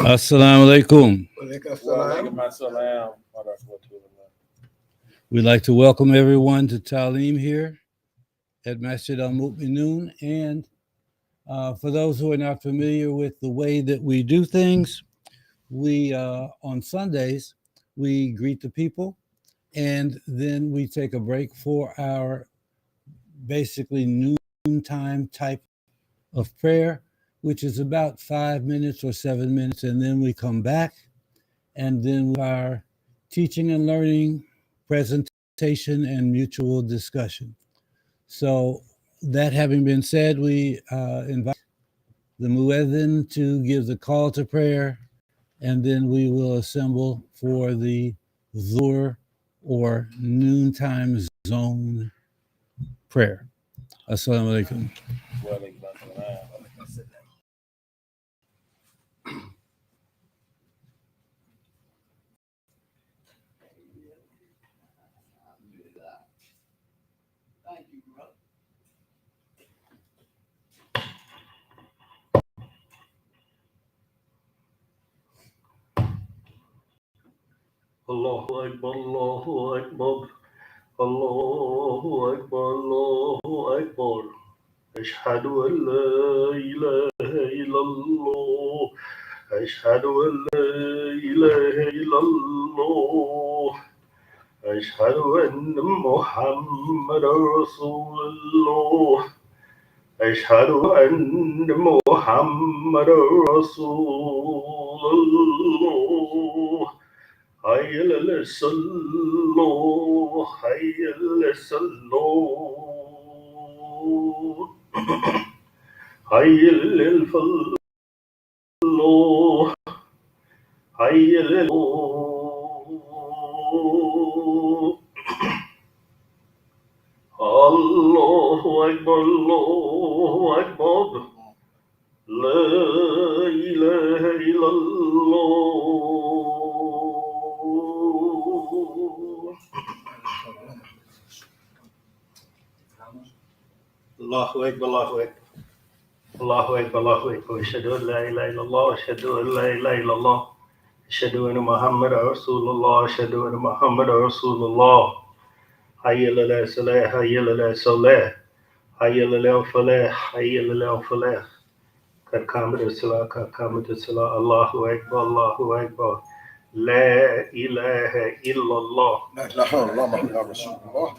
Assalamu alaikum. Walaikum assalam wa rahmatullah. We'd like to welcome everyone to Talim here at Masjid Al Mu'minun. And for those who are not familiar with the way that we do things, we on Sundays we greet the people, and then we take a break for our basically noontime type of prayer, which is about 5 minutes or 7 minutes, and then we come back, and then our teaching and learning, presentation, and mutual discussion. So that having been said, we invite the muezzin to give the call to prayer, and then we will assemble for the zuhr or noontime zone prayer. Assalamu alaikum. Walaikum assalam. Allahu Akbar, Allahu Akbar, Allahu Akbar, Allahu Akbar. أشهد أن لا إله إلا الله أشهد أن لا إله إلا الله أشهد أن محمد رسول الله أشهد أن محمد رسول الله حي على الصلاة حي على الصلاة حي على الفلاح حي على الله أكبر الله أكبر لا إله إلا الله الله أكبر الله أكبر الله أكبر الله أكبر أشهد أن لا إله إلا الله أشهد أن لا إله إلا الله أشهد أن محمد رسول الله أشهد أن محمد رسول الله حي على الصلاة حي على الصلاة حي على الفلاح حي على الفلاح قد قامت الصلاة قد قامت الصلاة الله أكبر الله أكبر لا إله إلا الله لا إله إلا الله محمد رسول الله.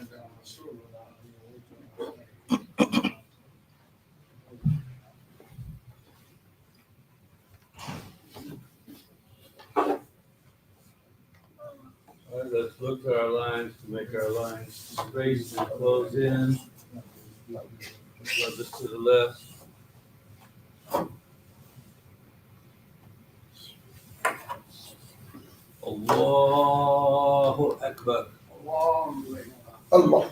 All right, let's look at our lines to make our lines straight and close in. Brothers to the left. Allahu Akbar. الله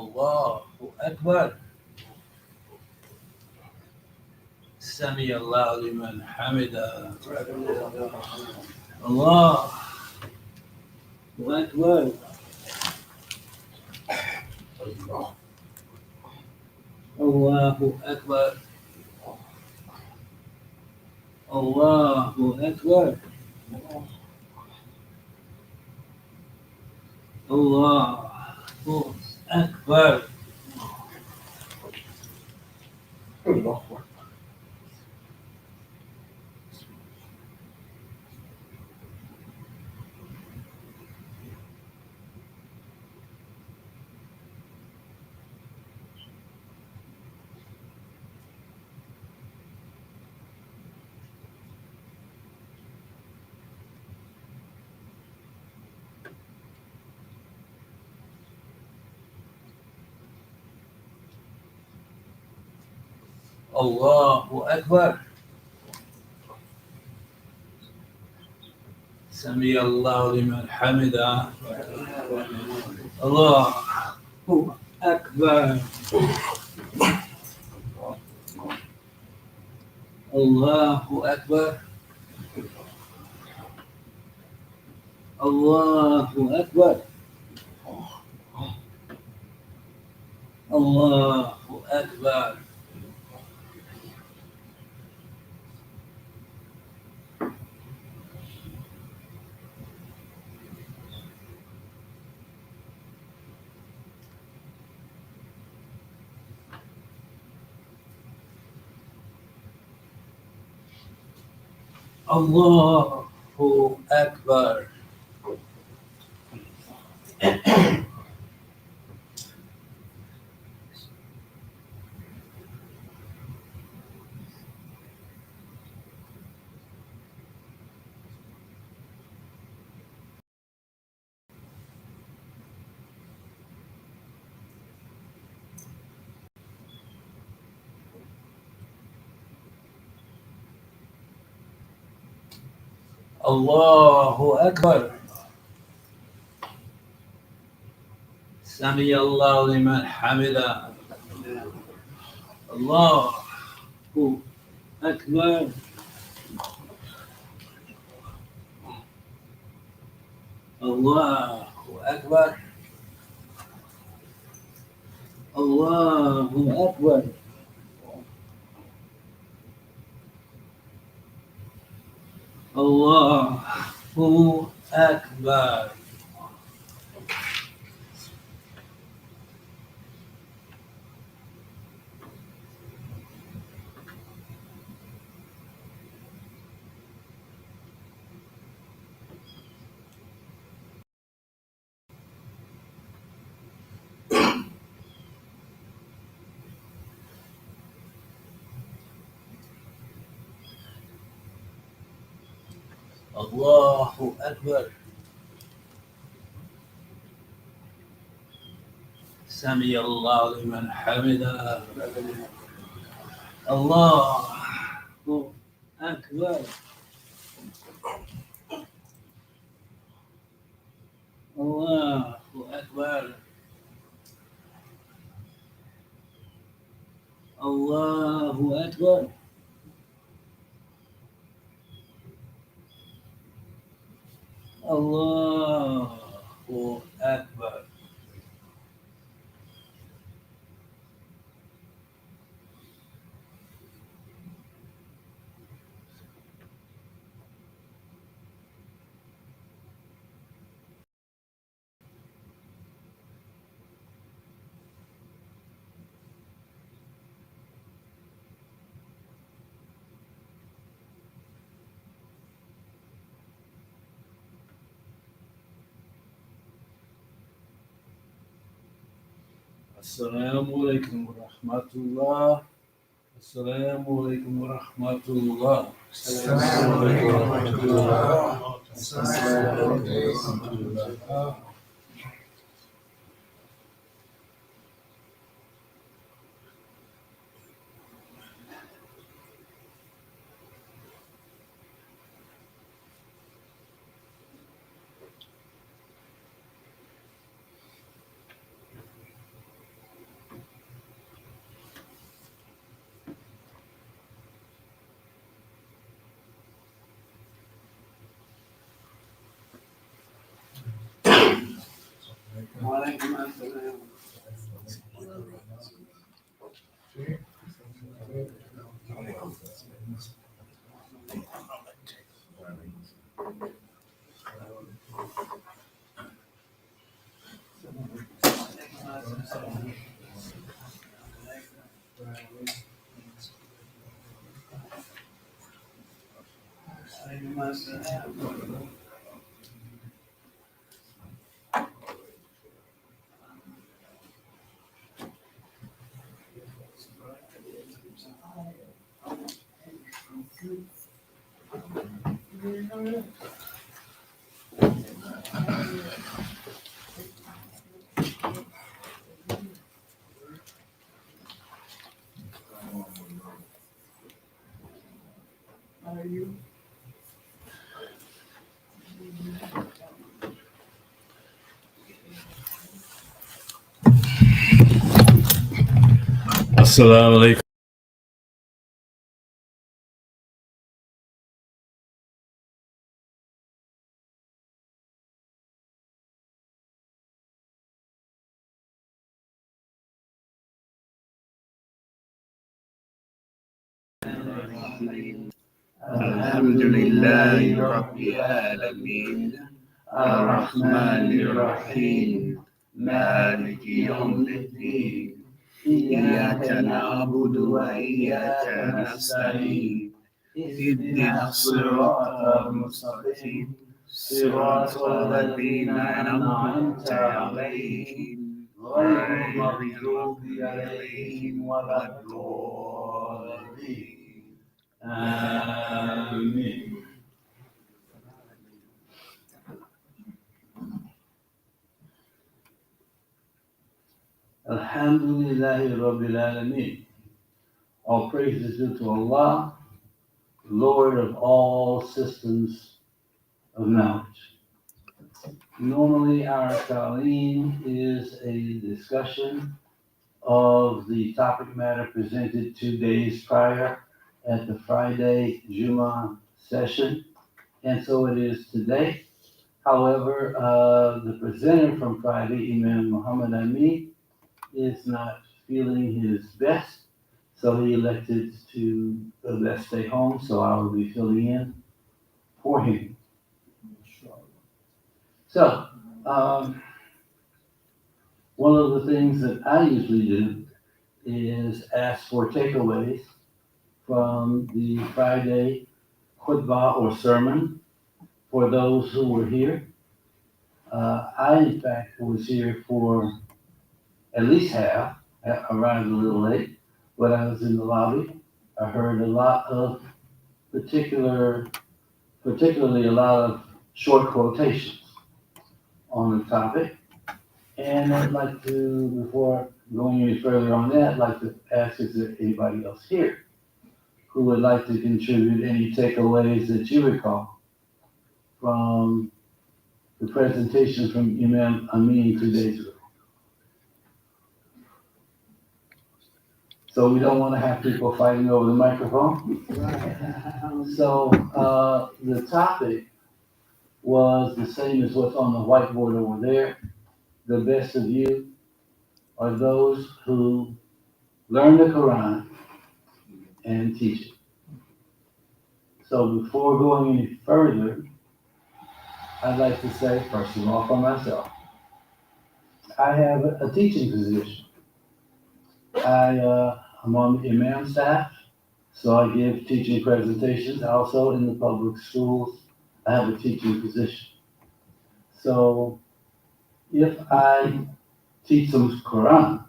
Allahu Akbar. Sami Allah liman hamida. Allahu Akbar. Allahu Akbar. Allahu Akbar. Allahu Akbar. الله Allahu Akbar. سمي الله لمن حمده. الله أكبر. الله أكبر. الله أكبر. الله أكبر. الله أكبر. الله أكبر. سمي الله لمن حمده. الله أكبر. الله أكبر. الله أكبر. الله أكبر. الله أكبر. سمي الله لمن حمده. الله أكبر. الله أكبر. الله أكبر. الله أكبر. السلام عليكم ورحمة الله. السلام عليكم ورحمة الله. السلام عليكم ورحمة الله. السلام عليكم ورحمة الله. وعليكم السلام. Assalamu alaikum. الحمد لله رب العالمين الرحمن الرحيم مالك يوم الدين إياك نعبد وإياك نستعين اهدنا الصراط المستقيم صراط الذين أنعمت عليهم غير المغضوب عليهم ولا الضالين آمين. Alhamdulillahi Rabbil Alameen. All praise is due to Allah, Lord of all systems of knowledge. Normally, our Taaleem is a discussion of the topic matter presented 2 days prior at the Friday Juma session, and so it is today. However, the presenter from Friday, Imam Muhammad Amin, is not feeling his best, so he elected to let's stay home, so I will be filling in for him. So, one of the things that I usually do is ask for takeaways from the Friday khutbah or sermon for those who were here. I, in fact, was here for at least half. I arrived a little late, but I was in the lobby. I heard a lot of particularly a lot of short quotations on the topic. And I'd like to, before going any further on that, I'd like to ask, is there anybody else here who would like to contribute any takeaways that you recall from the presentation from Imam Amin 2 days ago? So we don't want to have people fighting over the microphone. So the topic was the same as what's on the whiteboard over there. The best of you are those who learn the Quran and teach it. So before going any further, I'd like to say, first of all, for myself, I have a teaching position. I'm on the Imam staff, so I give teaching presentations. Also in the public schools, I have a teaching position. So if I teach some Quran,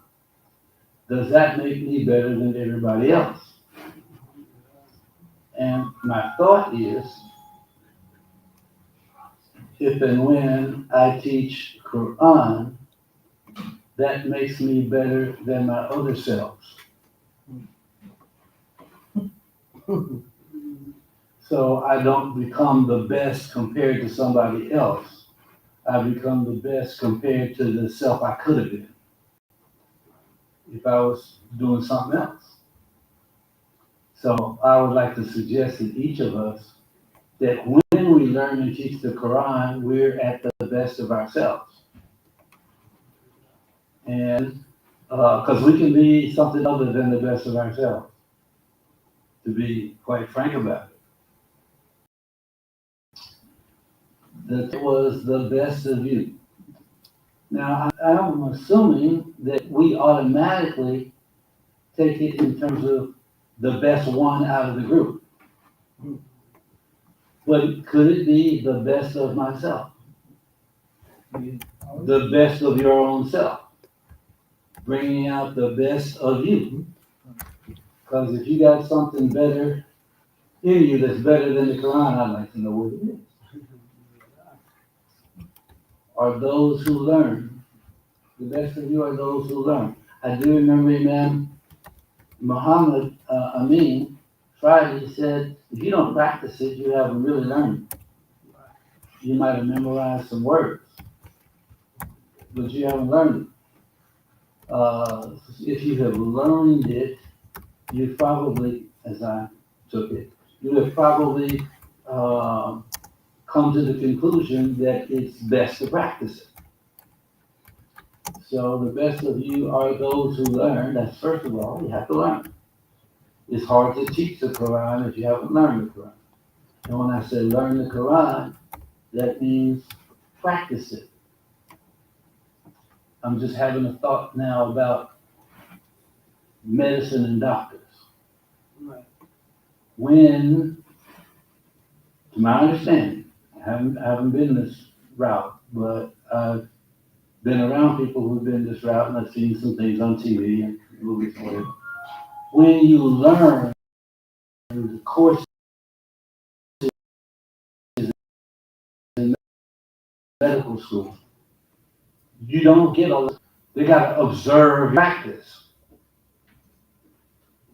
does that make me better than everybody else? And my thought is, if and when I teach Quran, that makes me better than my other selves. So I don't become the best compared to somebody else. I become the best compared to the self I could have been if I was doing something else. So I would like to suggest that each of us, that when we learn and teach the Quran, we're at the best of ourselves. And because we can be something other than the best of ourselves, to be quite frank about it. That was the best of you. Now, I'm assuming that we automatically take it in terms of the best one out of the group. But could it be the best of myself? The best of your own self? Bringing out the best of you. Because if you got something better in you that's better than the Quran, I'd like to know what it is. Are those who learn. The best of you are those who learn. I do remember Imam Muhammad Amin Friday said, if you don't practice it, you haven't really learned it. You might have memorized some words, but you haven't learned it. If you have learned it, you probably, as I took it, you have probably come to the conclusion that it's best to practice it. So the best of you are those who learn. That's first of all, you have to learn. It's hard to teach the Quran if you haven't learned the Quran. And when I say learn the Quran, that means practice it. I'm just having a thought now about medicine and doctors. When, to my understanding, I haven't been this route, but I've been around people who've been this route, and I've seen some things on TV and movies and whatever. When you learn the courses in medical school, you don't get all this. They got to observe practice.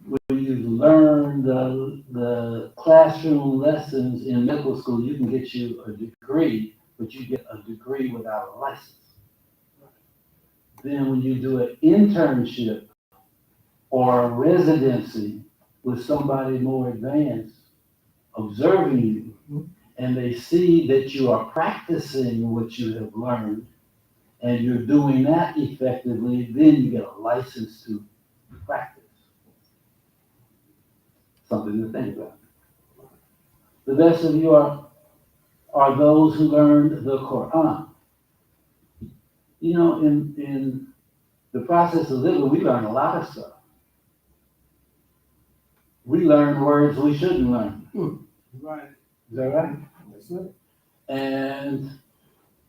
When you learn the classroom lessons in medical school, you can get you a degree, but you get a degree without a license. Then when you do an internship or a residency with somebody more advanced, observing you, and they see that you are practicing what you have learned, and you're doing that effectively, then you get a license to practice. Something to think about. The best of you are those who learned the Quran. You know, in the process of living, we learn a lot of stuff. We learn words we shouldn't learn. Right. Is that right? That's it. And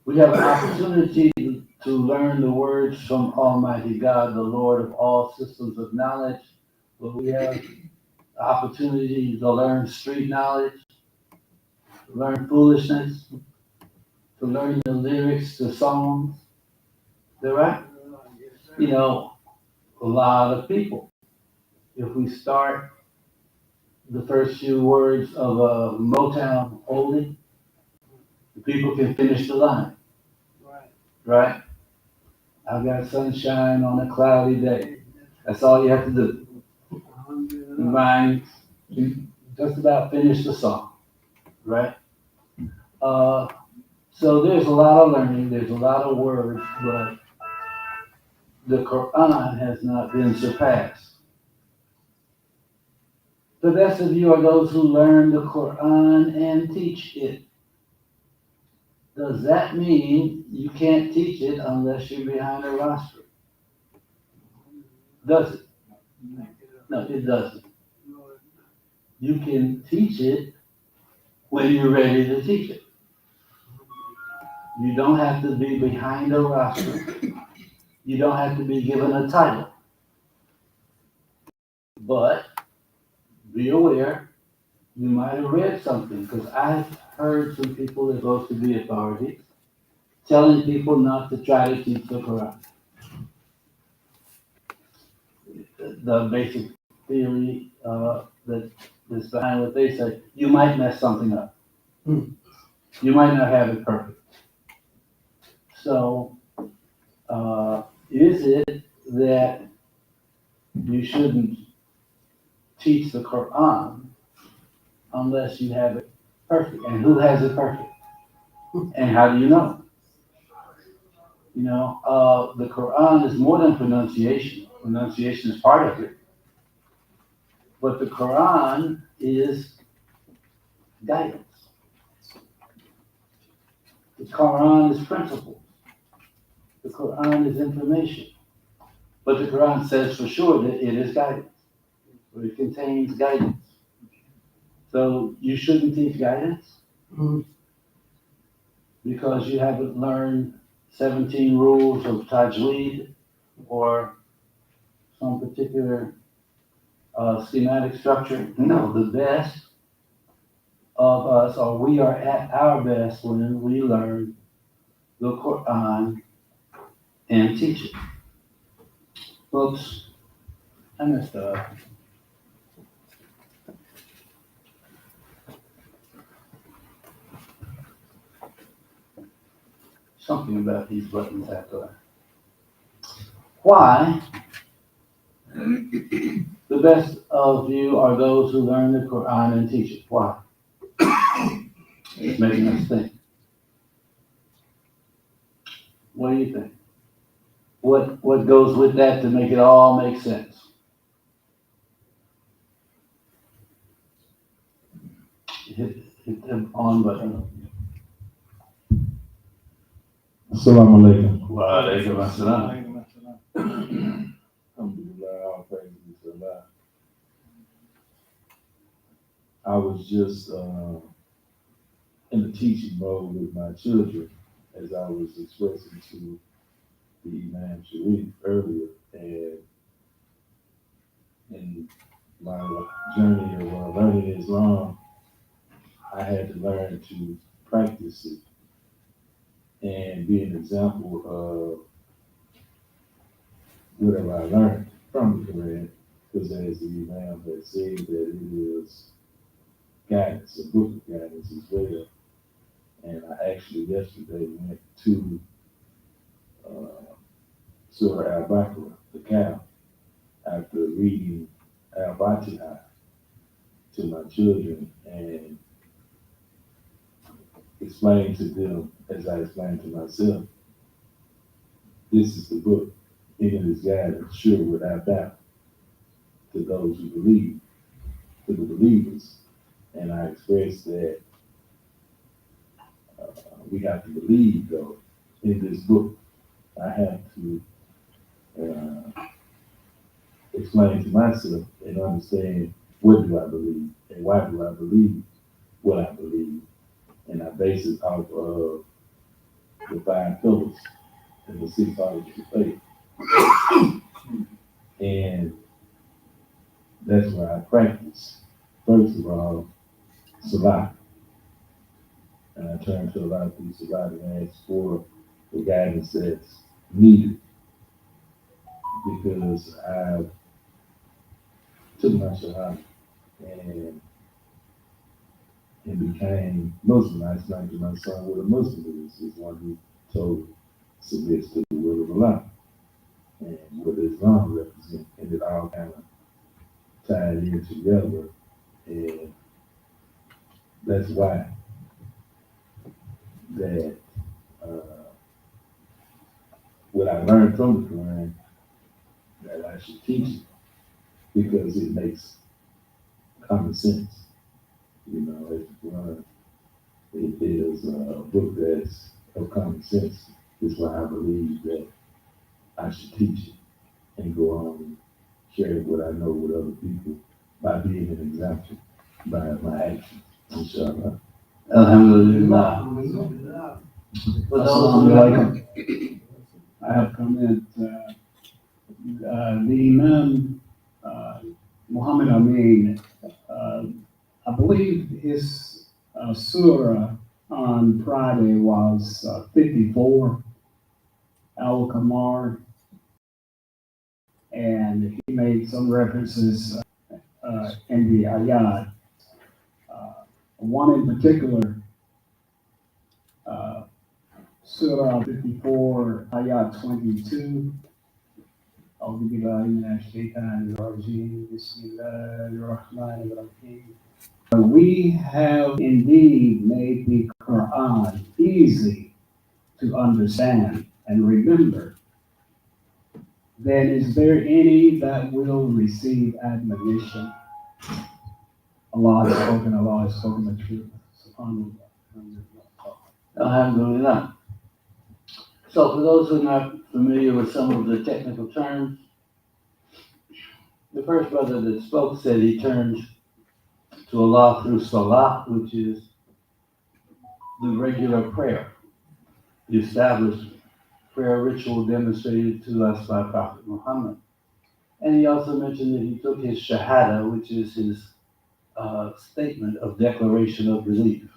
we have an opportunity to learn the words from Almighty God, the Lord of all systems of knowledge. But we have the opportunity to learn street knowledge, to learn foolishness, to learn the lyrics to songs. Is that right? You know, a lot of people, if we start the first few words of a Motown oldie, the people can finish the line, Right. right? I've got sunshine on a cloudy day. That's all you have to do. Mind, just about finish the song, right? So there's a lot of learning, there's a lot of words, but the Quran has not been surpassed. The best of you are those who learn the Quran and teach it. Does that mean you can't teach it unless you're behind a roster? Does it? No, it doesn't. You can teach it when you're ready to teach it. You don't have to be behind a roster. You don't have to be given a title. But be aware, you might have read something, because I've heard some people that are supposed to be authorities telling people not to try to teach the Quran. The basic theory that is behind what they say, you might mess something up. You might not have it perfect. So, is it that you shouldn't teach the Quran unless you have it perfect? And who has it perfect? And how do you know? You know, the Quran is more than pronunciation. Pronunciation is part of it. But the Quran is guidance. The Quran is principles. The Quran is information. But the Quran says for sure that it is guidance. Or it contains guidance. So you shouldn't teach guidance because you haven't learned 17 rules of tajweed or some particular schematic structure. No, the best of us, or we are at our best when we learn the Quran and teach it. Folks, I messed up. Something about these buttons after that. why the best of you are those who learn the Quran and teach it. Why? It's making us think. What do you think? What goes with that to make it all make sense? Hit the on button. Assalamu alaikum. Wa alaikum assalam. Alhamdulillah, all praises to Allah. I was just in the teaching mode with my children as I was expressing to the Imam Sharif earlier, and in my journey of learning Islam, I had to learn to practice it and be an example of whatever I learned from the Quran, because as the Imam had said, that it is guidance, a book of guidance as well. And I actually yesterday went to Surah Al-Baqarah, the cow, after reading Al-Fatiha to my children and explained to them, as I explained to myself, this is the book, and it is guidance, sure, without doubt, to those who believe, to the believers. And I expressed that we have to believe, though, in this book. I have to explain to myself and understand, what do I believe and why do I believe what I believe. And I base it off of the 5 pillars and the 6 articles of faith. And that's where I practice. First of all, Salah. And I turn to Allah through Salah and ask for the guidance that's needed, because I took my Shahada and became Muslim. I explained to my son what a Muslim is one who totally submits to the will of Allah and what Islam represents, and it all kind of tied in together. And that's why that what I learned from the Quran, that I should teach it, because it makes common sense. You know, as the Quran, it is a book that's of common sense. Is why I believe that I should teach it and go on and share what I know with other people by being an example, by my actions, inshallah. Alhamdulillah. For those Assalamu who alaikum. I have comment. The Imam Muhammad Amin, I believe his surah on Friday was 54, Al-Kamar, and he made some references in the ayat. One in particular, Surah 54, ayat 22. أعوذ بالله من الشيطان الرجيم بسم الله الرحمن الرحيم. We have indeed made the Quran easy to understand and remember. Then is there any that will receive admonition? Allah has spoken the truth. SubhanAllah. Alhamdulillah. So for those who are not familiar with some of the technical terms, the first brother that spoke said he turned to Allah through Salah, which is the regular prayer, the established prayer ritual demonstrated to us by Prophet Muhammad. And he also mentioned that he took his Shahada, which is his statement of declaration of belief.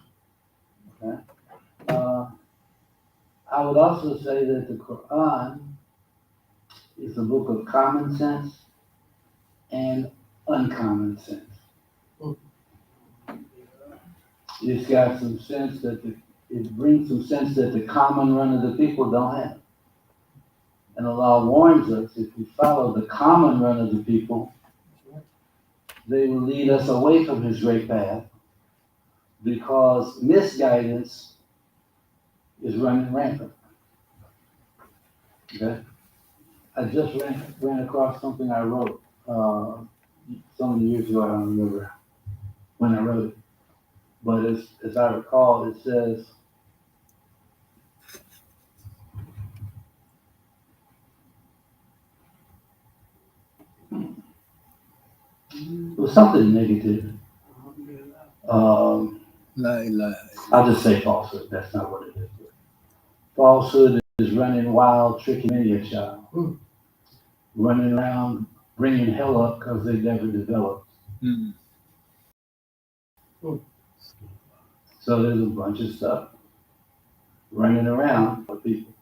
Okay? I would also say that the Quran is a book of common sense and uncommon sense. It's got some sense that it brings some sense that the common run of the people don't have. And Allah warns us, if we follow the common run of the people, they will lead us away from His great path, because misguidance is running rampant. Okay? I just ran across something I wrote so many years ago. I don't remember when I wrote it, but as I recall, it says, it was something negative. I'll just say falsehood. That's not what it is. Falsehood is running wild, tricking many a child, running around, bringing hell up because they never developed. So there's a bunch of stuff running around for people.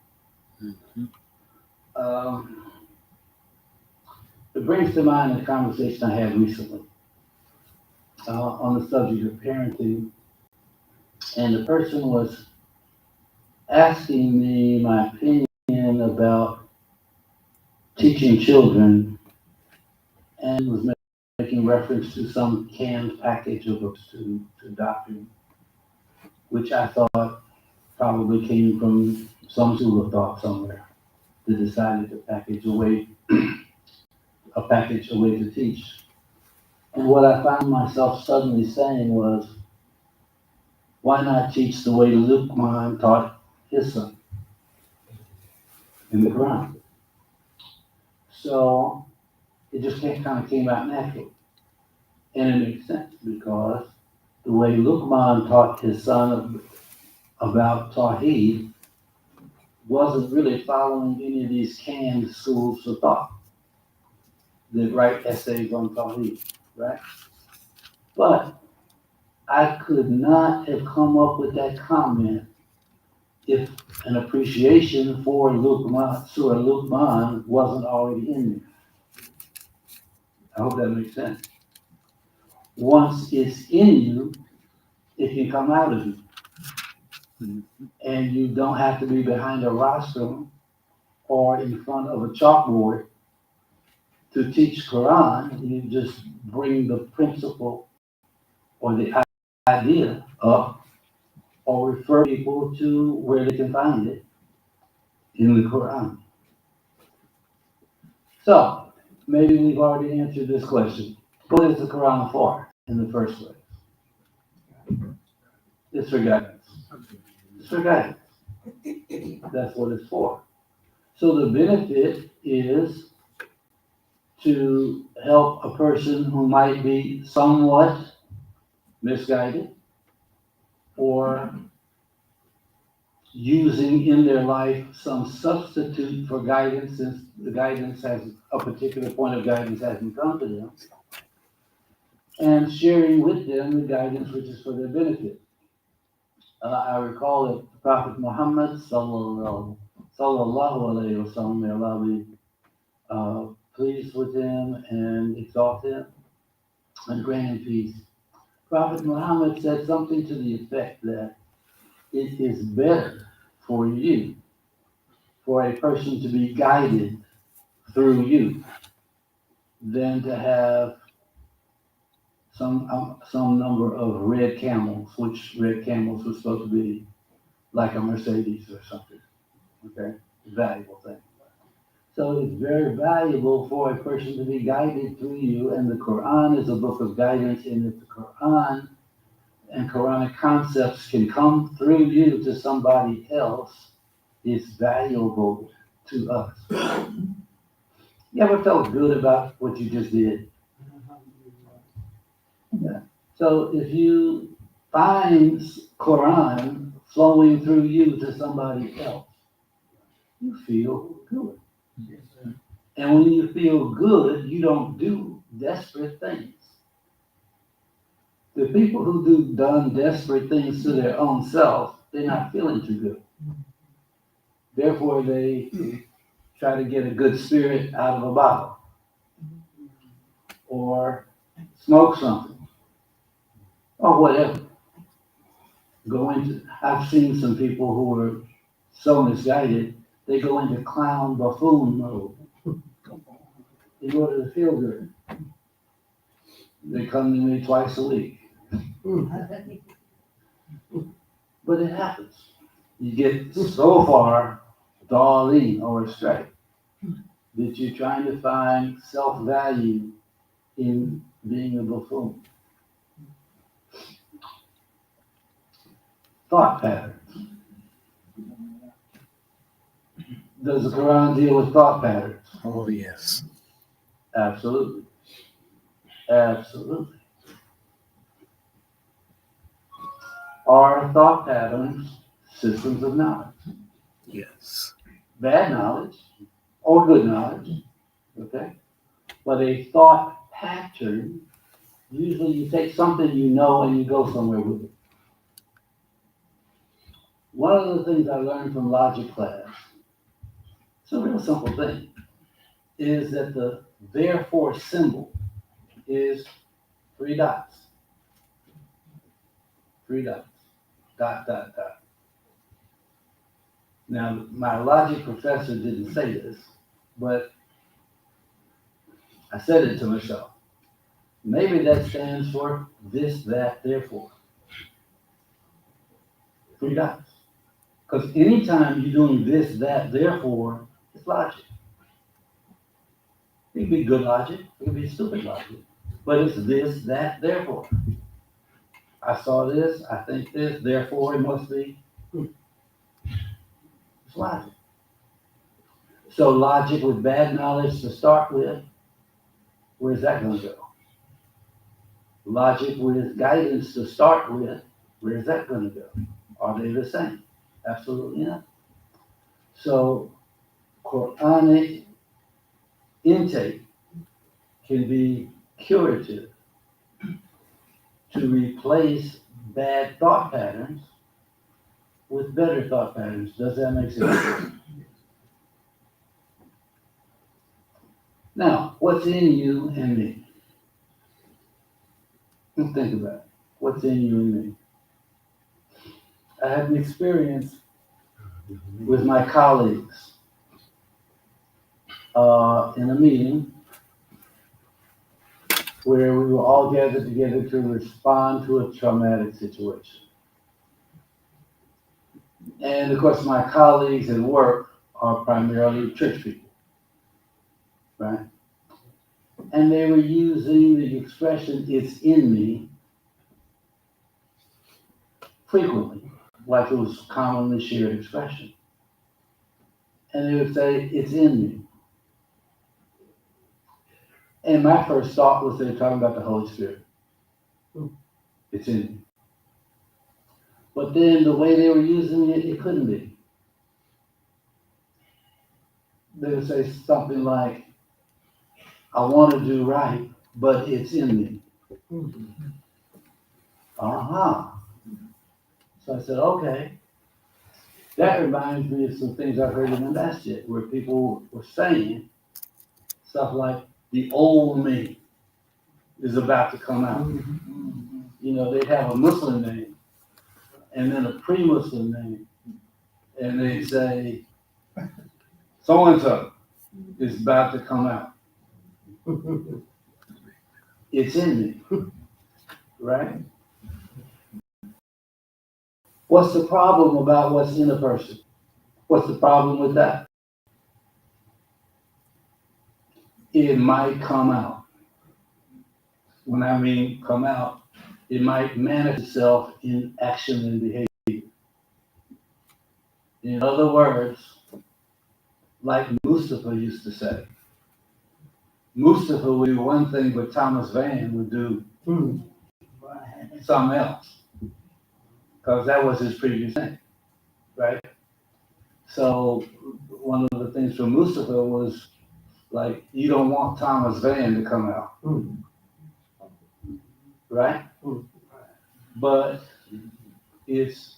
It brings to mind a conversation I had recently on the subject of parenting, and the person was asking me my opinion about teaching children, and was making reference to some canned package of books to doctrine, which I thought probably came from some school of thought somewhere that decided to package a package away to teach. And what I found myself suddenly saying was, why not teach the way Luqman taught his son in the Quran? So it just kind of came out naturally. And it makes sense, because the way Luqman taught his son about Tawheed wasn't really following any of these canned schools of thought that write essays on Tawheed, right? But I could not have come up with that comment if an appreciation for Luqman, Surah Luqman, wasn't already in me. I hope that makes sense. Once it's in you, it can come out of you. And you don't have to be behind a rostrum or in front of a chalkboard to teach Quran. You just bring the principle or the idea up, or refer people to where they can find it in the Quran. So, maybe we've already answered this question. What is the Quran for in the first place? It's for guidance. It's for guidance. That's what it's for. So the benefit is to help a person who might be somewhat misguided or using in their life some substitute for guidance, since the guidance has a particular point of guidance hasn't come to them, and sharing with them the guidance which is for their benefit. I recall that the Prophet Muhammad sallallahu alaihi wasallam, may Allah be pleased with him and exalt him and grant him peace. Prophet Muhammad said something to the effect that it is better for you, for a person to be guided through you, than to have some number of red camels, which red camels were supposed to be like a Mercedes or something. Okay, valuable thing. So it's very valuable for a person to be guided through you, and the Quran is a book of guidance, in that the Quran and Quranic concepts can come through you to somebody else. Is valuable to us. You ever felt good about what you just did? Yeah. So if you find Quran flowing through you to somebody else, you feel good. And when you feel good, you don't do desperate things. The people who do done desperate things to their own self, they're not feeling too good. Therefore, they try to get a good spirit out of a bottle, or smoke something, or whatever. I've seen some people who were so misguided they go into clown buffoon mode in order to feel good. They come to me twice a week. But it happens. You get so far darling or astray that you're trying to find self-value in being a buffoon. Thought patterns. Does the Quran deal with thought patterns? Oh, yes. Absolutely. Absolutely. Are thought patterns systems of knowledge? Yes. Bad knowledge or good knowledge, okay? But a thought pattern, usually you take something you know and you go somewhere with it. One of the things I learned from logic class, it's a real simple thing, is that the therefore symbol is 3 dots. 3 dots. Dot, dot, dot. Now, my logic professor didn't say this, but I said it to myself. Maybe that stands for this, that, therefore. 3 dots. Because anytime you're doing this, that, therefore, it's logic. It can be good logic, it can be stupid logic. But it's this, that, therefore. I saw this, I think this, therefore it must be. It's logic. So logic with bad knowledge to start with, where's that going to go? Logic with guidance to start with, where's that going to go? Are they the same? Absolutely not. So Quranic intake can be curative to replace bad thought patterns with better thought patterns. Does that make sense? Now, what's in you and me? Let's think about it. What's in you and me? I had an experience with my colleagues in a meeting where we were all gathered together to respond to a traumatic situation. And of course, my colleagues at work are primarily church people, right? And they were using the expression, it's in me, frequently, like it was commonly shared expression. And they would say, it's in me. And my first thought was they were talking about the Holy Spirit. It's in me. But then the way they were using it, it couldn't be. They would say something like, I want to do right, but it's in me. Uh-huh. So I said, okay. That reminds me of some things I've heard in the masjid where people were saying stuff like, the old me is about to come out. You know, they'd have a Muslim name and then a pre-Muslim name. And they'd say, so-and-so is about to come out. It's in me, right? What's the problem about what's in a person? What's the problem with that? It might come out. When I mean come out, it might manifest itself in action and behavior. In other words, like Mustafa used to say, Mustafa would do one thing, but Thomas Van would do something else, because that was his previous name, right? So one of the things from Mustafa was like, you don't want Thomas Van to come out, right? But it's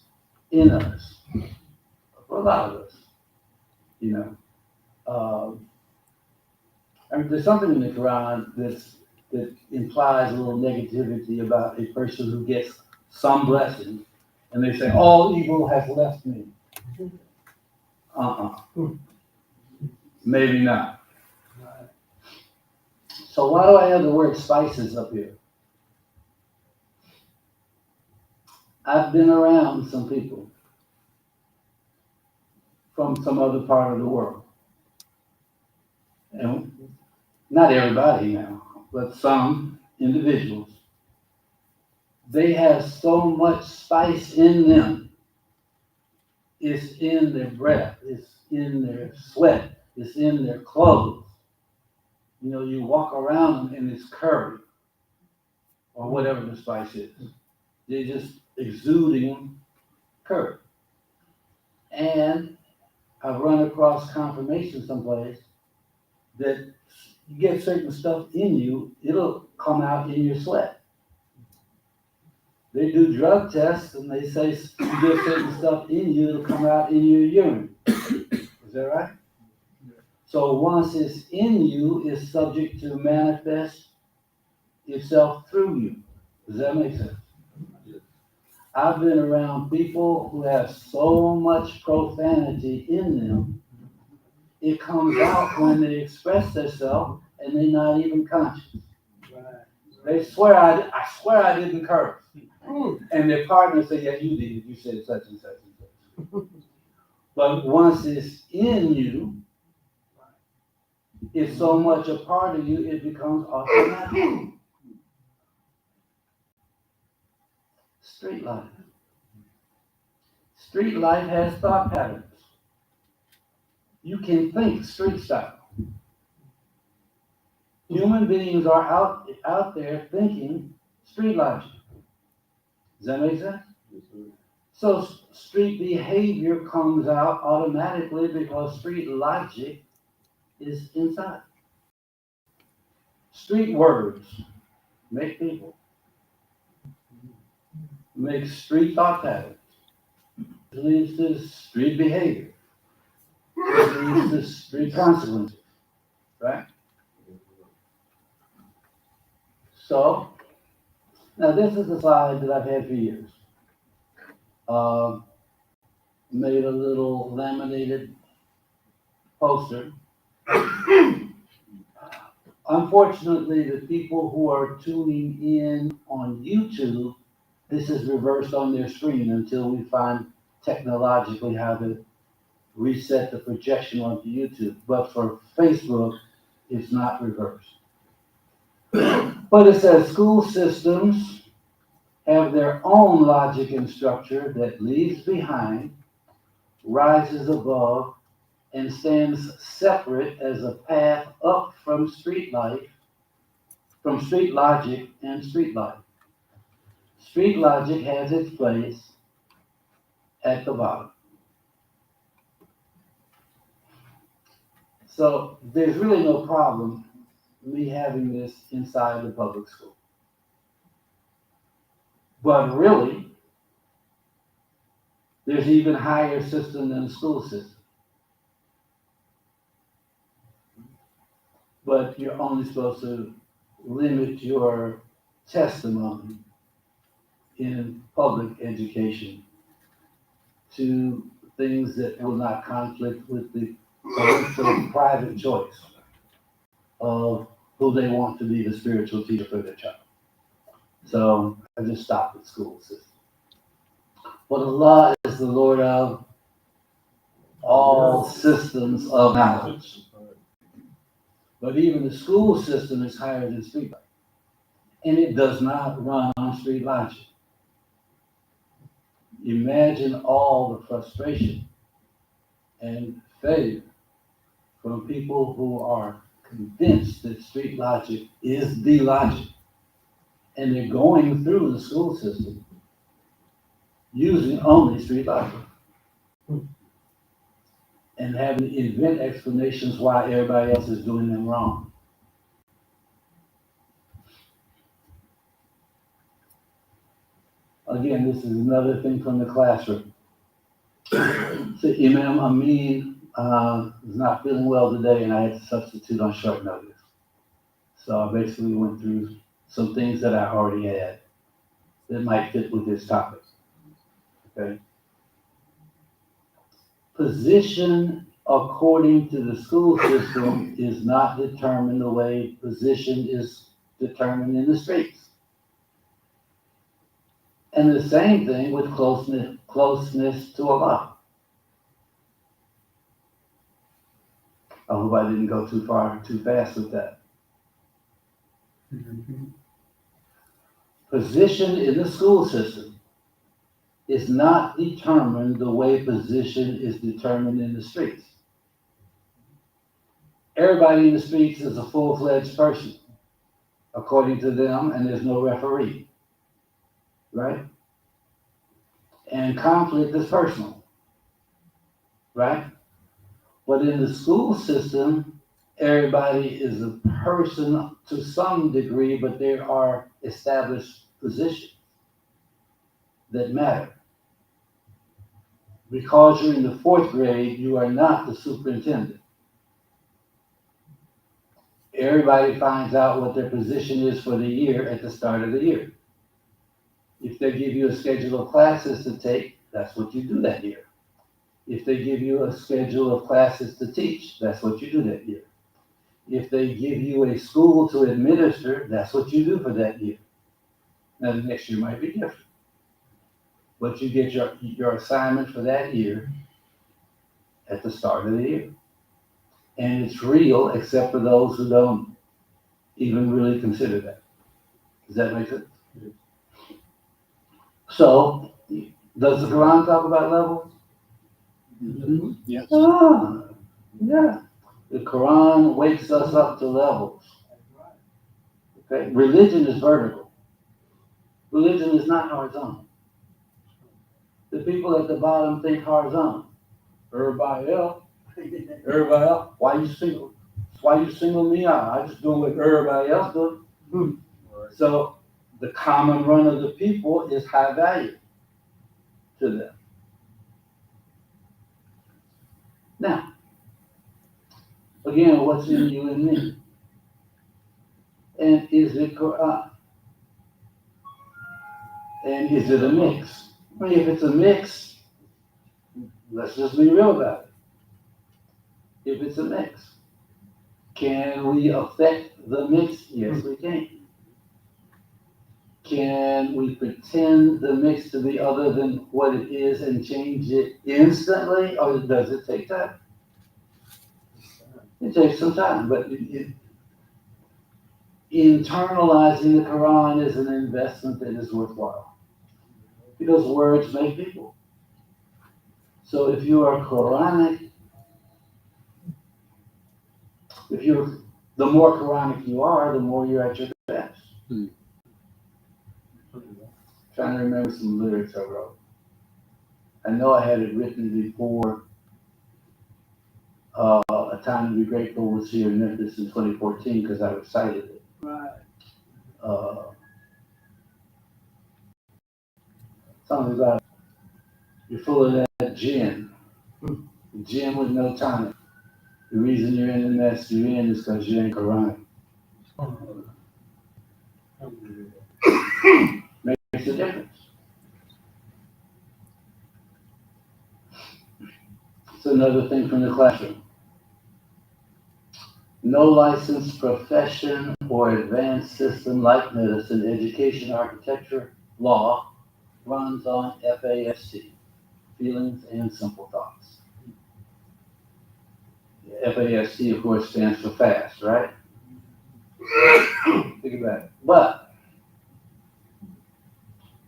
in us, for a lot of us, you know. I mean, there's something in the Quran that implies a little negativity about a person who gets some blessing, and they say, all evil has left me. Maybe not. So why do I have the word spices up here? I've been around some people from some other part of the world. And not everybody now, but some individuals. They have so much spice in them. It's in their breath, it's in their sweat, it's in their clothes. You know, you walk around them and it's curry or whatever the spice is. They're just exuding curry. And I've run across confirmation someplace that you get certain stuff in you, it'll come out in your sweat. They do drug tests and they say you get certain stuff in you, it'll come out in your urine. Is that right? So once it's in you, it's subject to manifest itself through you. Does that make sense? I've been around people who have so much profanity in them, it comes out when they express themselves and they're not even conscious. They swear, I swear I didn't curse. And their partner say, yeah, you did. You said such and such and such. But once it's in you, it's so much a part of you, it becomes automatic. Street life. Street life has thought patterns. You can think street style. Human beings are out there thinking street logic. Does that make sense? So street behavior comes out automatically because street logic is inside. Street words make people. Make street thought patterns. It leads to street behavior. It leads to street consequences. Right? So, now this is a slide that I've had for years. Made a little laminated poster. Unfortunately, the people who are tuning in on YouTube, this is reversed on their screen until we find technologically how to reset the projection onto YouTube. But for Facebook, it's not reversed. But it says school systems have their own logic and structure that leaves behind, rises above, and stands separate as a path up from street life, from street logic and street life. Street logic has its place at the bottom. So there's really no problem me having this inside the public school. But really, there's even higher system than the school system. But you're only supposed to limit your testimony in public education to things that will not conflict with the parental private choice of who they want to be the spiritual teacher for their child. So I just stopped at school system. But Allah is the Lord of all systems of knowledge. But even the school system is higher than street life. And it does not run on street logic. Imagine all the frustration and failure from people who are convinced that street logic is the logic. And they're going through the school system using only street logic. And having to invent explanations why everybody else is doing them wrong. Again, this is another thing from the classroom. So Imam Amin is not feeling well today, and I had to substitute on short notice. So I basically went through some things that I already had that might fit with this topic. Okay. Position according to the school system is not determined the way position is determined in the streets. And the same thing with closeness to Allah. I hope I didn't go too far, too fast with that. Position in the school system is not determined the way position is determined in the streets. Everybody in the streets is a full-fledged person, according to them, and there's no referee, right? And conflict is personal, right? But in the school system, everybody is a person to some degree, but there are established positions that matter. Because you're in the fourth grade, you are not the superintendent. Everybody finds out what their position is for the year at the start of the year. If they give you a schedule of classes to take, that's what you do that year. If they give you a schedule of classes to teach, that's what you do that year. If they give you a school to administer, that's what you do for that year. Now, the next year might be different. But you get your assignment for that year at the start of the year. And it's real, except for those who don't even really consider that. Does that make sense? So, does the Quran talk about levels? Yes. Ah, yeah. The Quran wakes us up to levels. Okay? Religion is vertical. Religion is not horizontal. The people at the bottom think horizontal. Everybody else, why you single? Why you single me out? I just doing what everybody else does. So the common run of the people is high value to them. Now, again, what's in you and me? And is it Quran? And is it a mix? I mean, if it's a mix, let's just be real about it. If it's a mix, can we affect the mix? Yes, we can. Can we pretend the mix to be other than what it is and change it instantly, or does it take time? It takes some time, but internalizing the Quran is an investment that is worthwhile. Because words make people. So if you are Quranic, the more Quranic you are, the more you're at your best. Trying to remember some lyrics I wrote. I know I had it written before A Time to Be Grateful was here in Memphis in 2014 because I recited it. Right. Something about you're full of that gin. Gin with no tonic. The reason you're in the mess you're in is because you ain't Quranic. Makes a difference. It's another thing from the classroom. No licensed profession or advanced system like medicine, education, architecture, law runs on FAST, feelings and simple thoughts. FAST, of course, stands for fast, right? Think about it. But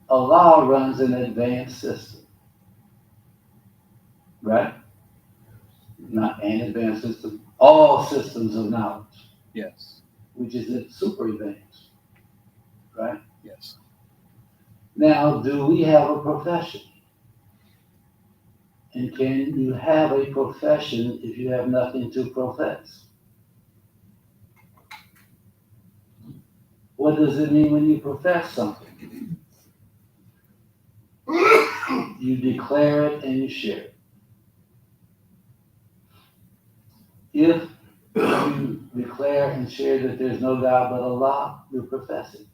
Allah runs an advanced system, right? Not an advanced system, all systems of knowledge, Yes. which is super advanced, right? Yes. Now, do we have a profession? And can you have a profession if you have nothing to profess? What does it mean when you profess something? You declare it and you share it. If you declare and share that there's no God but Allah, you're professing.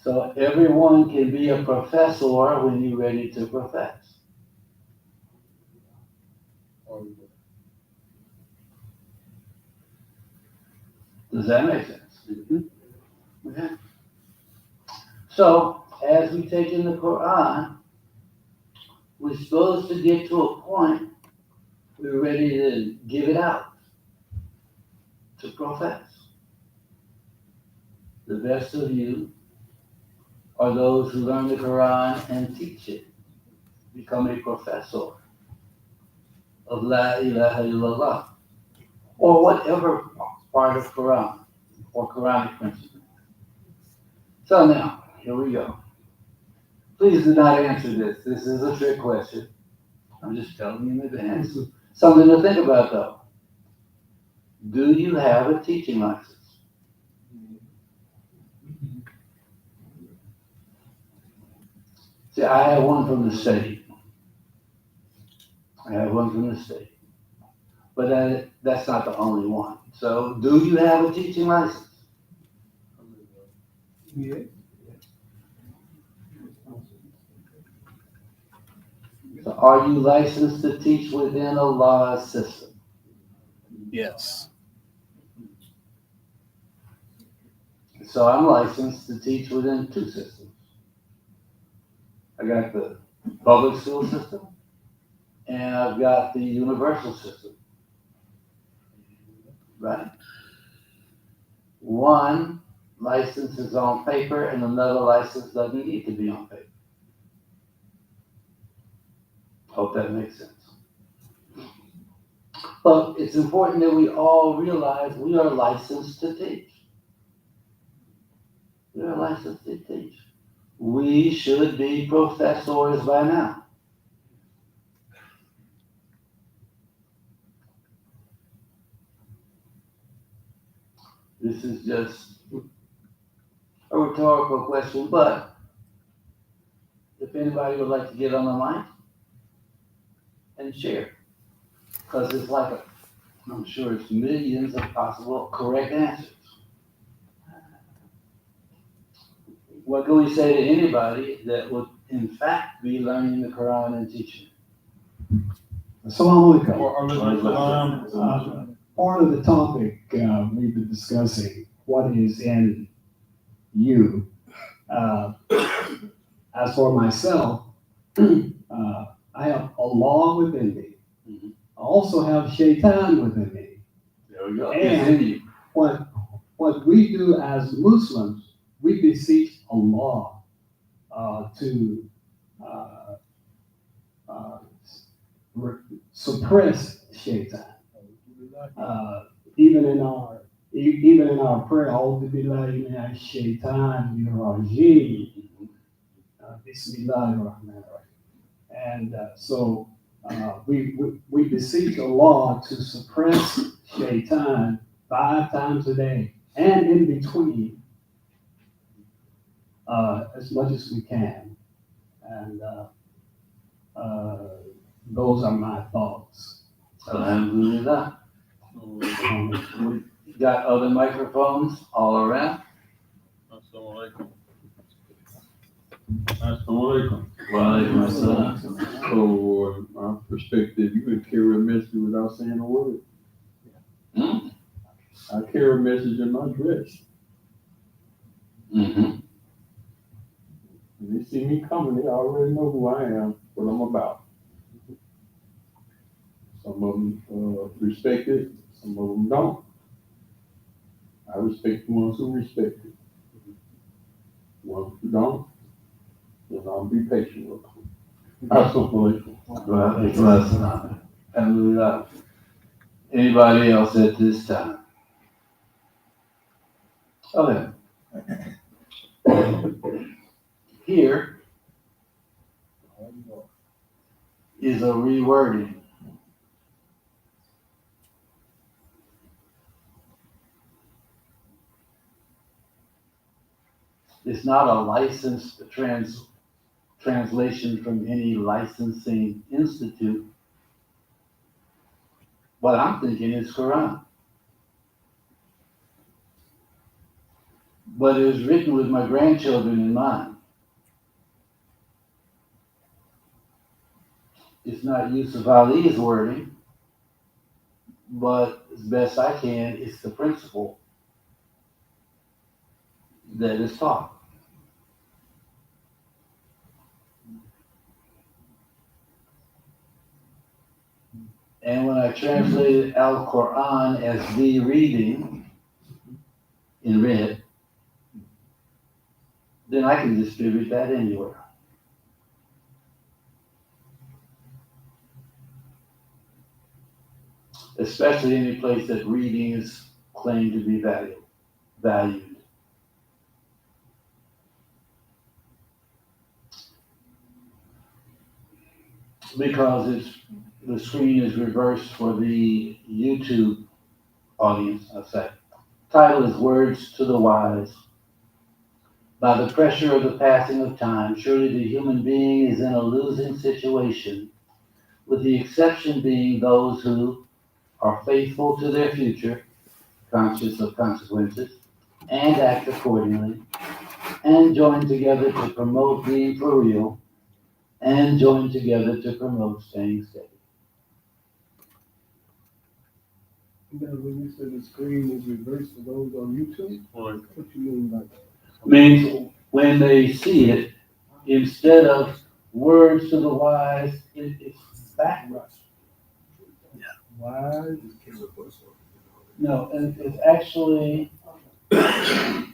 So everyone can be a professor when you're ready to profess. Does that make sense? Okay. So as we take in the Quran, we're supposed to get to a point we're ready to give it out, to profess. The best of you are those who learn the Quran and teach it, become a professor of La ilaha illallah, or whatever part of Quran or Quranic principle. So now, here we go. Please do not answer this. This is a trick question. I'm just telling you in advance. Something to think about though. Do you have a teaching license? See, I have one from the state. But that's not the only one. So, do you have a teaching license? Yeah. So are you licensed to teach within a law system? Yes. So I'm licensed to teach within two systems. I got the public school system and I've got the universal system. Right? One license is on paper and another license doesn't need to be on paper. Hope that makes sense. But it's important that we all realize we are licensed to teach. We are licensed to teach. We should be professors by now. This is just a rhetorical question, but if anybody would like to get on the mic and share, because it's like I'm sure it's millions of possible correct answers. What can we say to anybody that would in fact be learning the Quran and teaching? Assalamu alaikum. Part of the topic we've been discussing, what is in you. As for myself, I have Allah within me. Mhm. I also have Shaitan within me. There we go. And- Continue. What we do as Muslims, we beseech Allah to suppress Shaitan. Even in our prayer, A'udhu billahi minash shaitanir rajim. Bismillahir rahmanir rahim. And so we beseech Allah to suppress Shaitan 5 times a day and in between as much as we can. And those are my thoughts. Alhamdulillah. We got other microphones all around. Assalamu alaikum. Wa alaikum assalam. So, my perspective, you can carry a message without saying a word. Mm. I carry a message in my dress. Mm-hmm. When they see me coming, they already know who I am, what I'm about. Some of them respect it, some of them don't. I respect the ones who respect it. The ones who don't, then I'll be patient with them. Assalamu alaikum. Alhamdulillah. Anybody else at this time? Okay. Here is a rewording. It's not a licensed translation from any licensing institute. What I'm thinking is Quran. but it was written with my grandchildren in mind. It's not Yusuf Ali's wording, but as best I can, it's the principle that is taught. And when I translated Al Quran as the reading in red, then I can distribute that anywhere. Especially any place that reading is claimed to be valued. Because the screen is reversed for the YouTube audience, I'll say. Title is Words to the Wise. By the pressure of the passing of time, surely the human being is in a losing situation, with the exception being those who are faithful to their future, conscious of consequences, and act accordingly, and join together to promote being for real, and join together to promote staying steady. Now, when you said the screen is reversed for those on YouTube, what you mean by that? Means when they see it, instead of words to the wise, it's backwards. Why? No, and it's actually, it's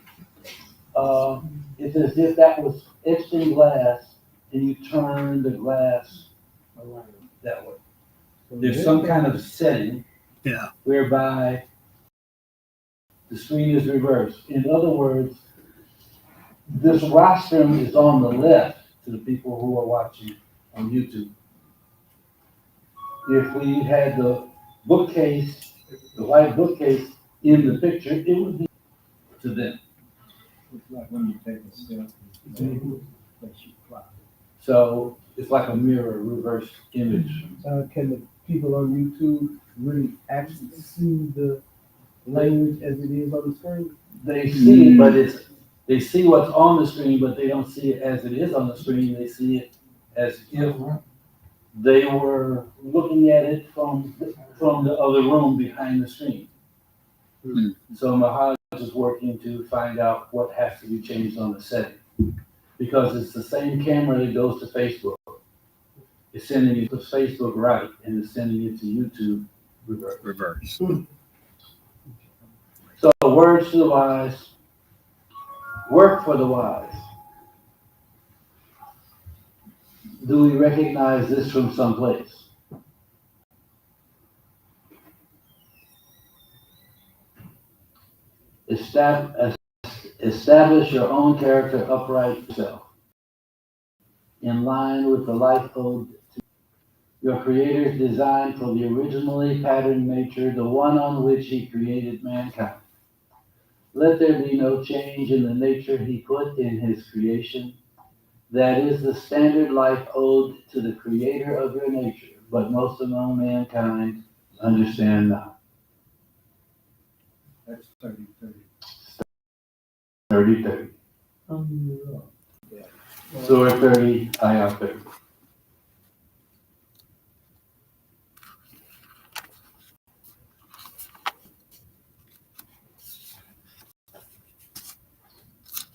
as if that was etched in glass and you turn the glass around that way. There's some kind of setting whereby the screen is reversed. In other words, this rostrum is on the left to the people who are watching on YouTube. If we had the bookcase, the white bookcase in the picture, it would be to them. It's like when you take a selfie, that you fly. So it's like a mirror reverse image. Can the people on YouTube really actually see the language as it is on the screen? They see, but they see what's on the screen, but they don't see it as it is on the screen. They see it as if they were looking at it from the other room behind the screen. So Mahaj is working to find out what has to be changed on the setting, because it's the same camera that goes to Facebook. It's sending it to Facebook right, and it's sending it to YouTube reverse. So words to the wise, work for the wise. Do we recognize this from someplace? Establish your own character upright yourself, in line with the life ode to your Creator's design for the originally patterned nature, the one on which He created mankind. Let there be no change in the nature He put in His creation. That is the standard life ode to the Creator of your nature, but most among mankind understand not. That's 30-30. 30-30. Surah 30, Ayah 30.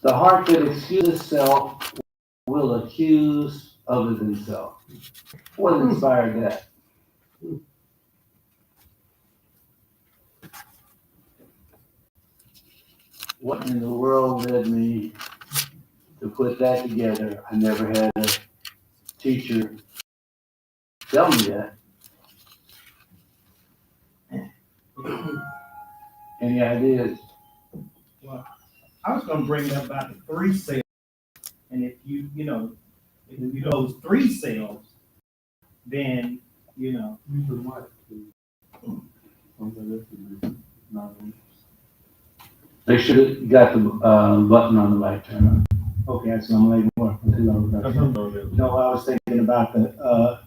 The heart that excuses self will accuse other than self. What inspired that? What in the world led me to put that together? I never had a teacher tell me that. Any ideas? Well, I was gonna bring up about the 3 cells, and if you know those 3 cells, then They should have got the button on the right turn on. Okay, that's what I'm like more. No, I was thinking about the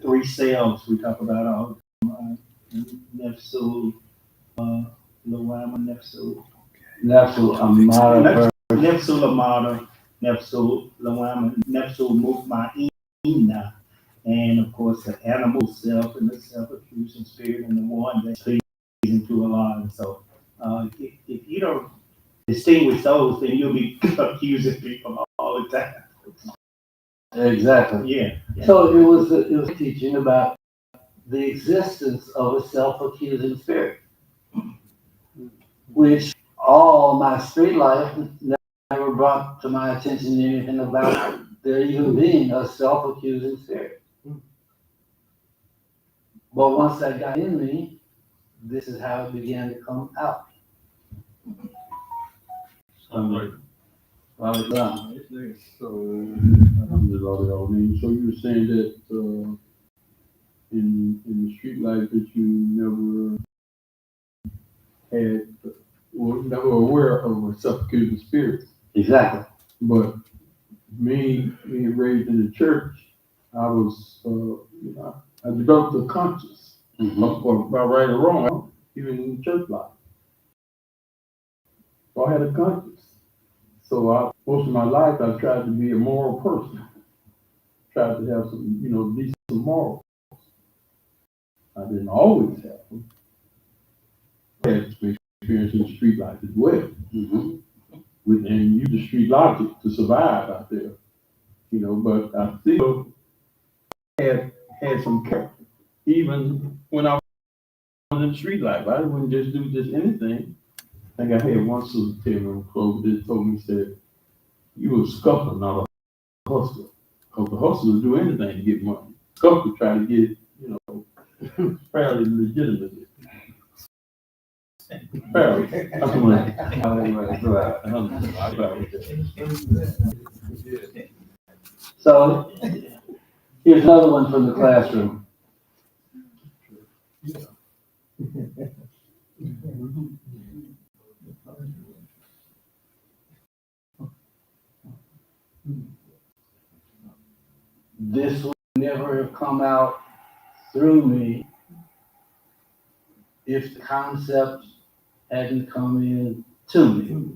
3 cells we talk about all the time. Nefsu, Lawama, Nefsu, Nefsul Amara. Nefsul Amara, Nefsul Lawama, Nefsul Mutmainna, and of course the animal self and the self-accusing spirit and the one that's pleasing to Allah. And so, if you don't distinguish those, then you'll be accusing people all the time. Exactly. Yeah. So it was teaching about the existence of a self-accusing spirit, which all my street life never brought to my attention anything about there even being a self-accusing spirit. But once that got in me, this is how it began to come out. So, alhamdulillah, so you were saying that in the street life that you never had, or never aware of a suffocating spirit. Exactly. But me being raised in the church, I was, I developed a conscience, or by right or wrong, even in the church life. So I had a conscience. So most of my life, I tried to be a moral person. Tried to have some, decent morals. I didn't always have them. I had some experience in street life as well. Mm-hmm. And use the street logic to survive out there. But I still had some character. Even when I was in street life, I wouldn't just do just anything. I think I had one sister tell me on clothes that told me, said, you a scuffler, not a hustler. Because the hustlers do anything to get money. Scuffler try to get, fairly legitimately. Fairly. That's So here's another one from the classroom. This would never have come out through me if the concept hadn't come in to me.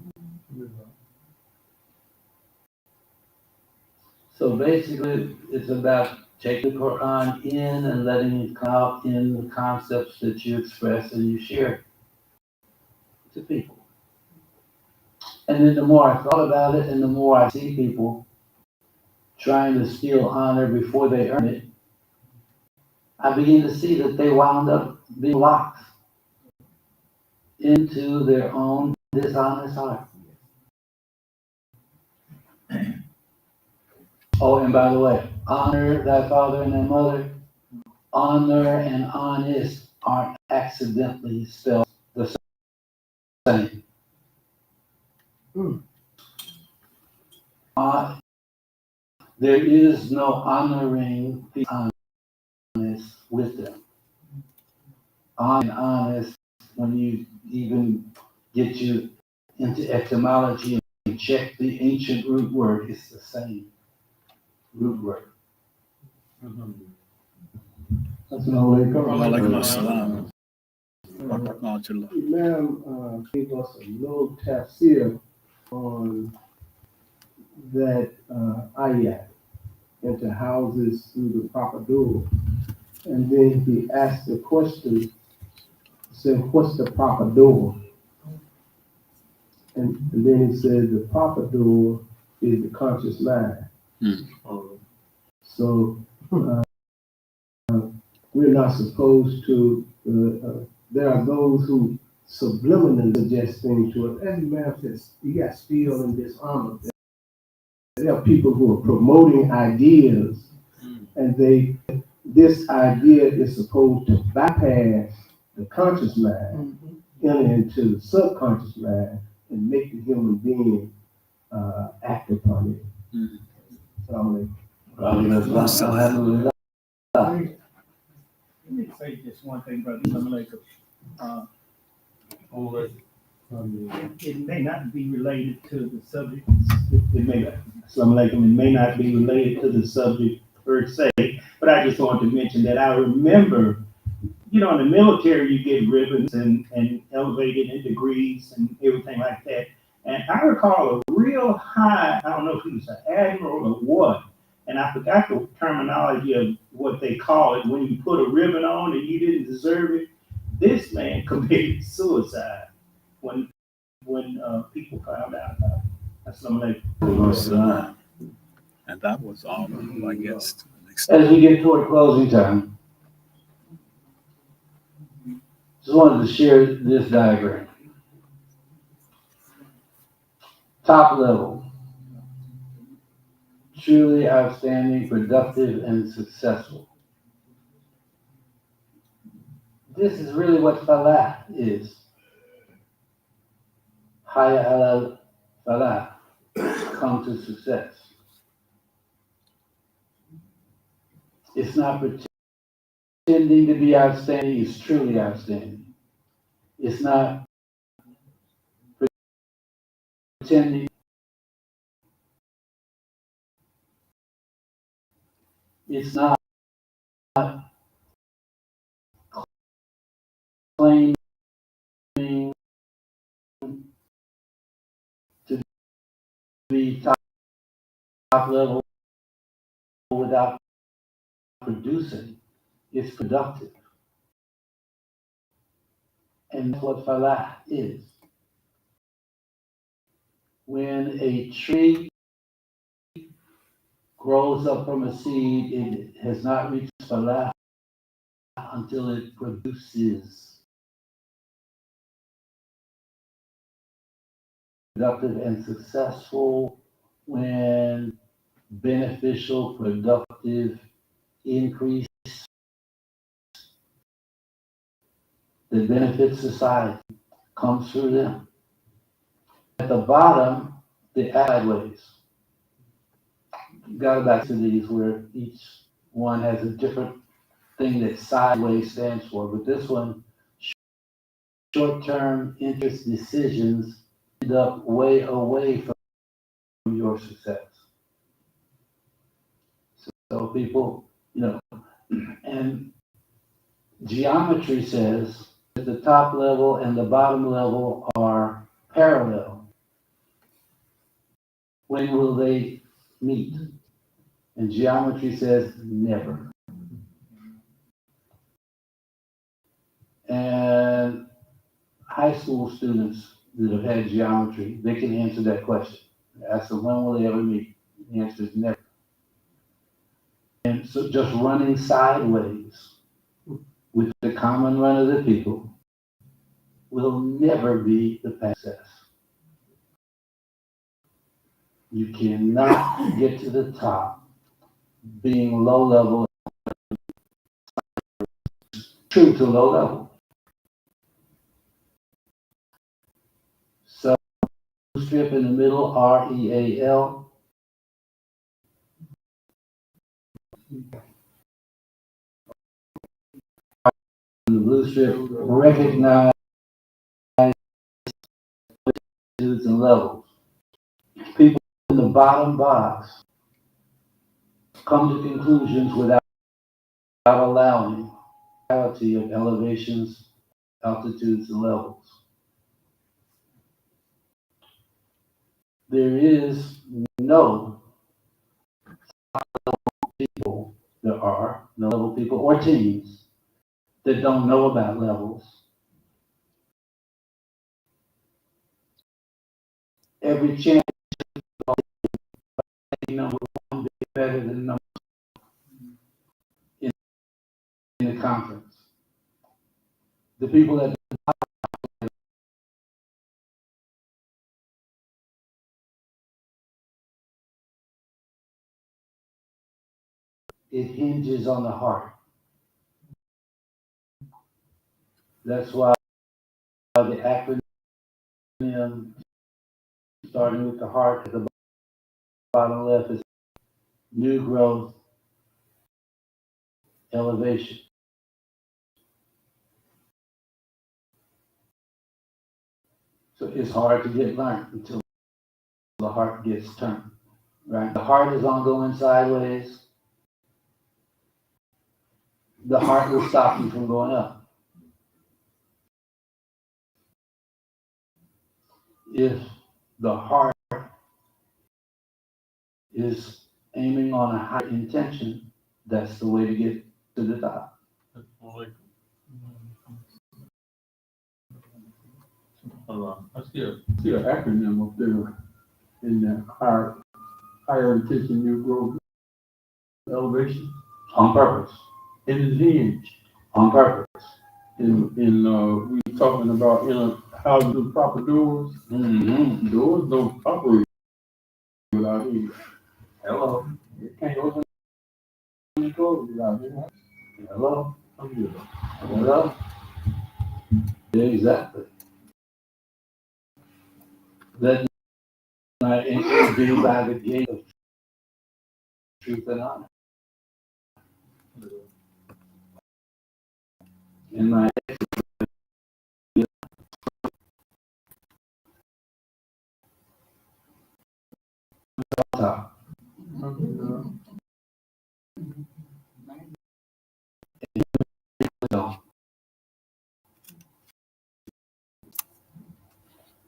So basically, it's about taking the Quran in and letting it come out in the concepts that you express and you share to people. And then the more I thought about it and the more I see people trying to steal honor before they earn it, I begin to see that they wound up being locked into their own dishonest heart. Oh, and by the way, honor thy father and thy mother. Honor and honest aren't accidentally spelled the same. There is no honoring the honest with them. Honest, when you even get you into etymology and check the ancient root word, it's the same root word. Imam gave us a little tafsir on that ayat, into houses through the proper door. And then he asked the question, said, what's the proper door? And then he said, the proper door is the conscious mind. So we're not supposed to, there are those who subliminally suggest things to us. As the man says, you got steal and dishonor. There are people who are promoting ideas, and this idea is supposed to bypass the conscious mind, enter into the subconscious mind, and make the human being act upon it. Let me say just one thing, Brother Malika. It may not be related to the subject. It may not be related to the subject per se, but I just wanted to mention that I remember you know, in the military, you get ribbons and elevated in degrees and everything like that. And I recall a real high, I don't know if he was an admiral or what, and I forgot the terminology of what they call it when you put a ribbon on and you didn't deserve it. This man committed suicide when people found out about it. That's something like And that was all, I guess. As we get toward closing time, just wanted to share this diagram. Top level, truly outstanding, productive, and successful. This is really what falah is. Haya ala falah, come to success. It's not pretending to be outstanding, it's truly outstanding. It's not pretending. It's not claiming to be top level without producing. It's productive. And that's what falah is. When a tree grows up from a seed, it has not reached falah until it produces productive and successful when beneficial, productive increase that benefits society comes through them. At the bottom, the sideways. Got back to these where each one has a different thing that sideways stands for, but this one, short-term interest decisions end up way away from your success. So people, and geometry says that the top level and the bottom level are parallel. When will they meet? And geometry says never. And high school students that have had geometry, they can answer that question. Ask them, when will they ever meet? The answer is never. And so just running sideways with the common run of the people will never be the success. You cannot get to the top being low level, true to low level. So strip in the middle, REAL. The blue strip, recognize attitudes and levels. People in the bottom box come to conclusions without allowing reality of elevations, altitudes, and levels. There is no people, there are no level people or teams that don't know about levels. Every champion number one be better than number in the conference. The people that it hinges on the heart. That's why the acronym starting with the heart at the bottom left is new growth, elevation. So it's hard to get learned until the heart gets turned, right? The heart is on going sideways. The heart will stop you from going up. if the heart is aiming on a high intention, that's the way to get to the top. I see an acronym up there in that higher intention, new growth, elevation, On purpose. and it's hinged. On purpose. We talking about, how to do proper doors. Mm-hmm. Doors don't operate without hinge. Hello. You can't open any doors without hinge. Hello. I'm good. Hello. Exactly. Let not enter be by the gate of truth and honor. In my top.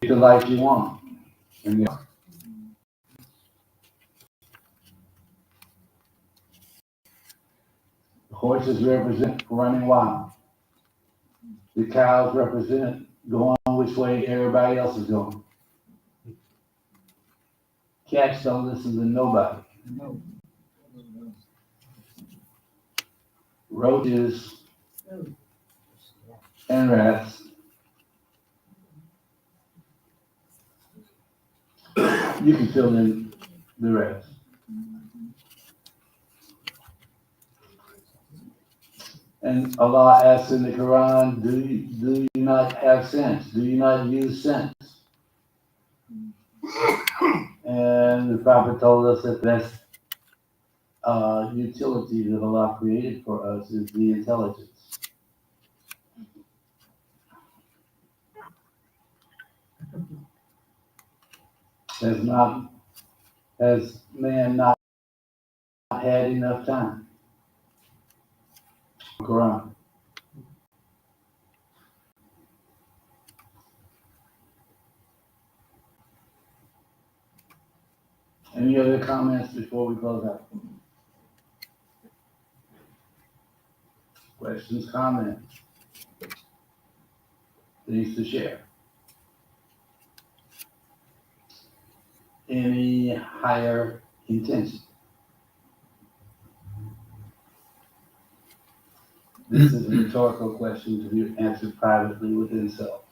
The life you want. And the horses represent running wild. The cows represent going which way everybody else is going. Cats don't listen to nobody. Roaches and rats. You can fill in the rest. And Allah asks in the Quran, do you not have sense? Do you not use sense? And the Prophet told us that best utility that Allah created for us is the intelligence. Has man not had enough time? Quran. Any other comments before we close out? Questions, comments? Things to share? Any higher intention? This is a rhetorical question to be answered privately within self.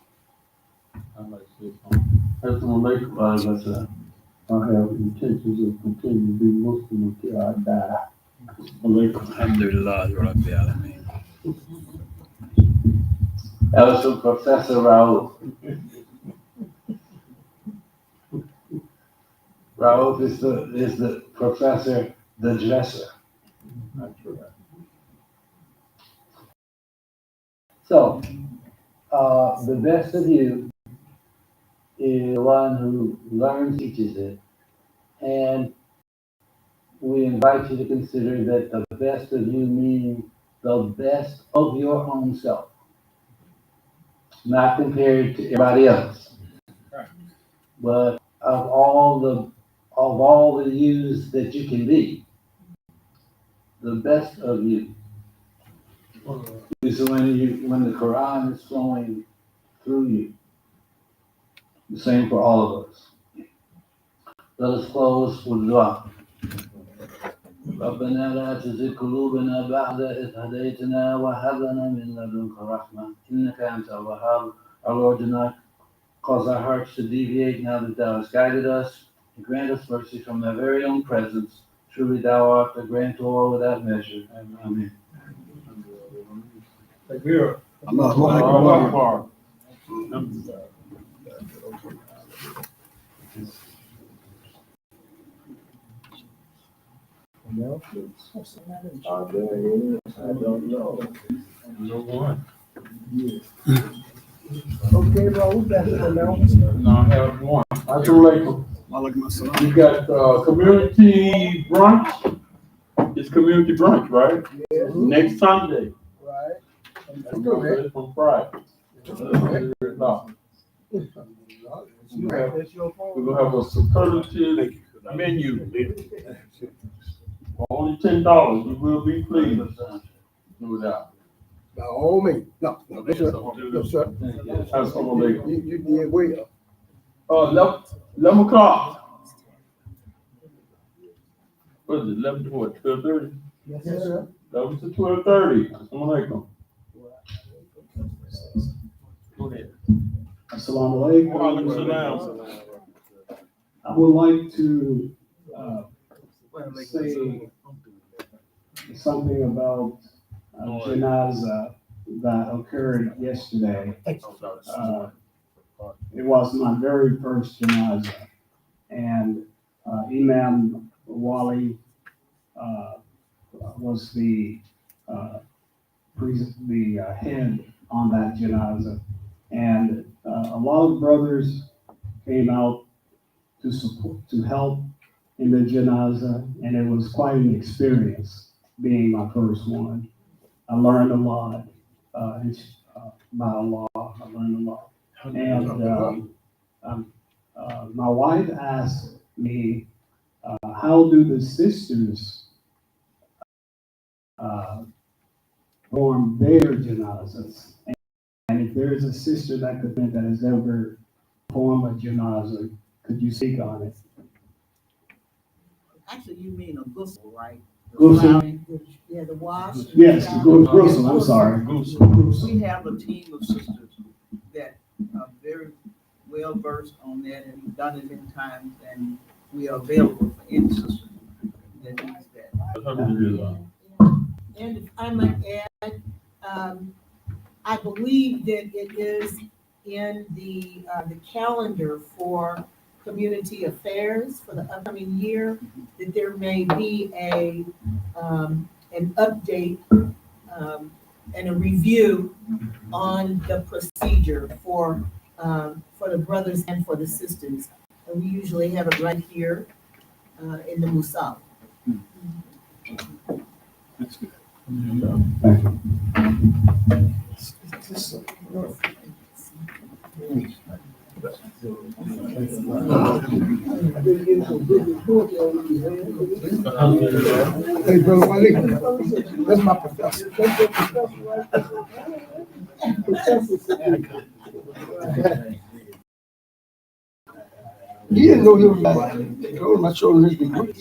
I'd like to say something. That's what I like. I have intentions of continuing to be Muslim until I die. That was from Professor Raouf. Raouf is the professor, the dresser. That's right. So, the best of you is the one who learns, teaches it, and we invite you to consider that the best of you means the best of your own self, not compared to everybody else, but of all the yous that you can be, the best of you. So when the Quran is flowing through you, the same for all of us. Let us close with dua. ربنا لا تزغ قلوبنا بعد إذ هديتنا وهب لنا من لدنك رحمة إنك أنت الوهاب. Our Lord, do not cause our hearts to deviate now that Thou hast guided us, and grant us mercy from Thy very own presence. Truly Thou art the grantor without measure. Amen. Allah Akbar. Are there any? I don't know. No one. Okay, Raul, that's an announcement. No, I have one. Assalamualaikum. You got community brunch. It's community brunch, right? Yes. Next Sunday. Right. That's good. From Friday. No. We're gonna have a superlative menu. For only $10, you will be pleased. No doubt. By all means. No, sir. No, sir. Assalamu You did well. alaikum. 11 o'clock. What is it, 11 to what, 12:30? Yes, sir. 11 to 12:30. Assalamu alaikum. Go ahead. Assalamu Wa alaikum alaikum. salam. I would like to say something about janazah that occurred yesterday. It was my very first janazah, and Imam Wali was the head on that janazah, and a lot of brothers came out to support, to help in the janazah, and it was quite an experience being my first one. I learned a lot about Allah. I learned a lot, and my wife asked me, "How do the sisters form their janazahs?" And if there is a sister that has ever formed a janazah, could you speak on it? Actually, you mean a ghusl, right? Ghusl? Yeah, the wash. Yes, ghusl, I'm sorry. We have a team of sisters that are very well versed on that and have done it in times, and we are available for any sister that needs that. Alhamdulillah. And if I might add, I believe that it is in the calendar for community affairs for the upcoming year, that there may be an update and a review on the procedure for the brothers and for the sisters. And we usually have it right here in the Musal. That's good. Hey, brother Wally, that's my professor. He didn't know he was like, I told him I showed him his degree.